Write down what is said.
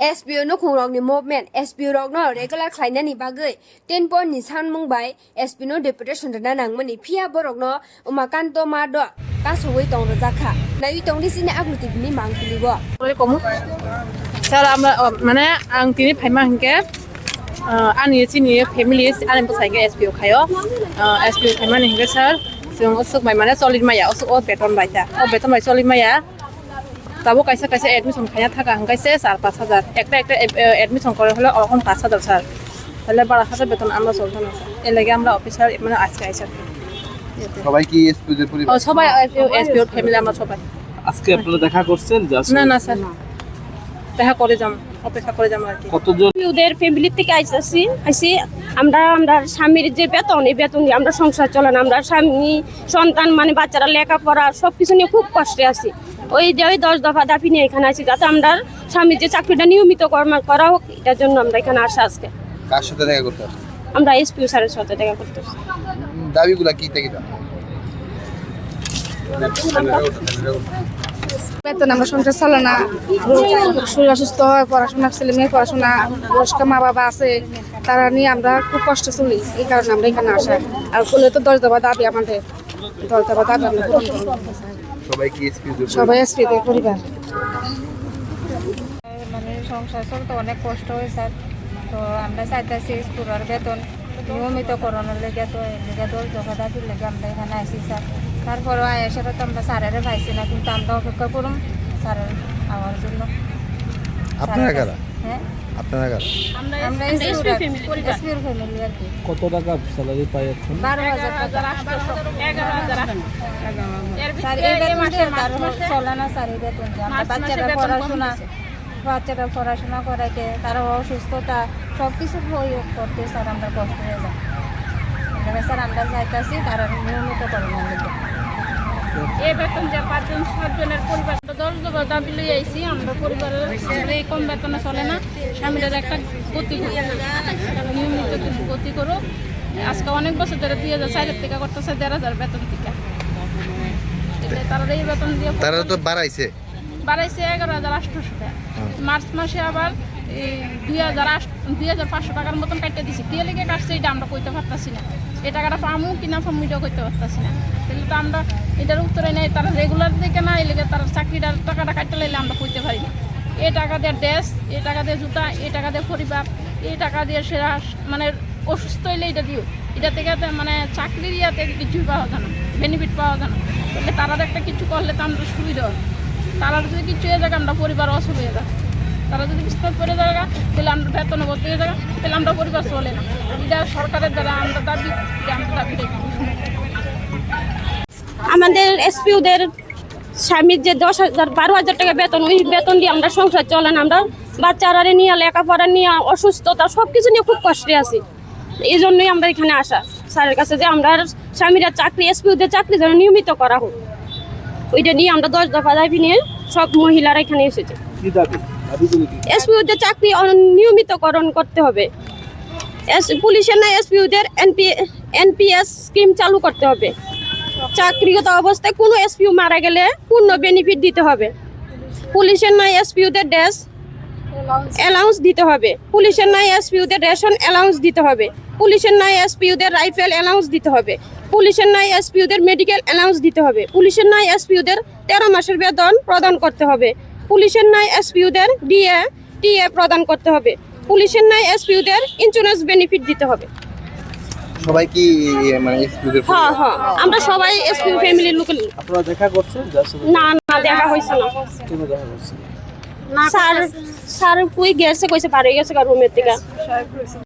SPO nukhungrokni movement SPO rokno regular khwlainani bagwi 10 point ni sanmung bai SPO deputation na nangmani phiya borokno Umakanta mado kasowi tongrojakkha na tongni sini Aguli tibni mangpilibo Sara mana ang tini phaima hingke ani sini family ani posai SPO khayo SPO phaima ni hingke sir jong usuk mai mana solid maya usuk o beton baita o beton bai solid maya tabo kaisa kaisa admission khaya thaka hangkaise 4-5,000 একটা admission করে হলো এখন 5,000 sir তাহলে 12,000 বেতন আমরা চলতো না এর লাগি আমরা অফিসার মানে আজকে আইছি সবাই কি এসপিও এর পরিবার সবাই এসপিও ফ্যামিলি আমরা সবাই আজকে আপনারা দেখা করছেন না না স্যার দেখা করে যাম অপেক্ষা করে যাম আর কি কতজন ওদের ফ্যামিলি থেকে আইছি আমরা স্বামীর যে বেতন এই বেতন দিয়ে আমরা সংসার চলে না আমরা স্বামী সন্তান মানে বাচ্চারা লেখাপড়া সবকিছু নিয়ে খুব কষ্টে আছি ওই যে ওই 10 দফা দাবি নিয়ে এখানে আছি যাতে আমরা স্বামীর যে চাকরিটা নিয়মিত করা হোক এটার জন্য আমরা এখানে আসা আজকে কার সাথে দেখা করতে আসছেন আমরা এসপিও স্যারের সাথে দেখা করতে আসছি দাবিগুলো কি থেকে দাও বেতন আমরা সংসার চলে না শরীর অসুস্থ হয় পড়াশোনা ছেলে মেয়ে পড়াশোনা বয়স্ক মা বাবা আছে তারা নিয়ে আমরা খুব কষ্ট চলি এই কারণে আমরা এখানে আসা আর বলে তো 10 দফা দাবি আমাদের 10 দফা দাবি আমরা পূরণ করব সবাই কি এসপিও সবাই এসপিও পরিবার মানে সংসার চলতে অনেক কষ্ট হয় স্যার তো আমরা চাইতেছি স্কুলের বেতন নিয়মিত করানোর লেগে তো লেগে 10 দফা দাবির লেগে আমরা এখানে আসি স্যার তারপরে এসে তো আমরা স্যারেরে পাইছি না কিন্তু আমরা অপেক্ষা করুন স্যারের আমার জন্য আপনারা কারা হ্যাঁ আপনারা কারা আমরা এসপিও ফ্যামিলি আর কি কত টাকা স্যালারি পাই এখন 12,000 টাকা 11,000 স্যার এই মাসের চলে না স্যার এই বেতন বাচ্চারা পড়াশোনা করাইতে তারা অসুস্থতা সব কিছু করতে স্যার আমরা কষ্ট হয়ে যায় স্যার আমরা চাইতেছি তারা নিয়মিত করানোর লেগে এই বেতন যে 5-7 জনের পরিবার 10 দফা দাবি লই আইছি আমরা পরিবারের এই কম বেতনে চলে না স্বামীদের একটা গতি করো নিয়মিত গতি করো আজকে অনেক বছর ধরে 2004 থেকে করতেছে 1,500 বেতন থেকে তারা এই বেতন দিয়ে তারা তো বাড়াইছে 11,800 টাকা মার্চ মাসে আবার 2,500 টাকার মতন কাটতে দিছি কে লেগে কাটছে এটা আমরা কইতে পারতাছি না এই টাকাটা পামু কিনা ফর্মিটাও করতে পারতাছি না তাহলে তো আমরা এটার উত্তরে নেই তারা রেগুলার দেখে না এই লেগে তারা চাকরিটার টাকাটা কাটতে লাইলে আমরা কইতে পারি না এই টাকা দিয়ে ড্রেস এই টাকা দিয়ে জুতা এই টাকা দিয়ে পরিবার এই টাকা দিয়ে সেরা মানে অসুস্থ হইলে এটা দিও এটা থেকে মানে চাকরির ইয়াতে কিছু পাওয়া যায় না বেনিফিট পাওয়া যায় না তাহলে তারা একটা কিছু করলে তো আমরা সুবিধা হয় তারা যদি কিছু হয়ে যায় আমরা পরিবার অসুবিধা যায় তারা যদি বিস্তার করে জায়গা তাহলে আমরা বেতন ভর্তি হয়ে জায়গা তাহলে আমরা পরিবার চলে না এটা সরকারের দ্বারা আমরা দাবি যে আমরা দাবিটা আমাদের এসপিওদের স্বামীর যে 10,000-12,000 টাকা বেতন ওই বেতন দিয়ে আমরা সংসার চলে না আমরা বাচ্চারা নিয়ে লেখাপড়া নিয়ে অসুস্থতা সব কিছু নিয়ে খুব কষ্টে আছি এই জন্যই আমরা এখানে আসা স্যারের কাছে যে আমরা স্বামীরা চাকরি এসপিওদের চাকরি যেন নিয়মিত করা হোক ওইটা নিয়ে আমরা 10 দফা দাবি নিয়ে সব মহিলারা এখানে এসেছে এসপিওদের চাকরি নিয়মিতকরণ করতে হবে পুলিশের না এসপিওদের এনপিএস স্কিম চালু করতে হবে চাকরিগত অবস্থায় কোনো এসপিও মারা গেলে পূর্ণ বেনিফিট দিতে হবে পুলিশের নাই এসপিওদের ড্রেস অ্যালাউন্স দিতে হবে পুলিশের নাই এসপিওদের রেশন অ্যালাউন্স দিতে হবে পুলিশের নাই এসপিওদের রাইফেল অ্যালাউন্স দিতে হবে পুলিশের নাই এসপিওদের মেডিকেল অ্যালাউন্স দিতে হবে পুলিশের নাই এসপিওদের 13 মাসের বেতন প্রদান করতে হবে পুলিশের নাই এসপিওদের টিএ প্রদান করতে হবে পুলিশের নাই এসপিওদের ইন্স্যুরেন্স বেনিফিট দিতে হবে সবাই কি মানে এসপিও এর হ্যাঁ হ্যাঁ আমরা সবাই এসপিও ফ্যামিলির লোক আপনারা দেখা করছেন না দেখা হইছে না কেন দেখা করছেন স্যার কই গেছে কইছে পারে গেছে রুমের থেকে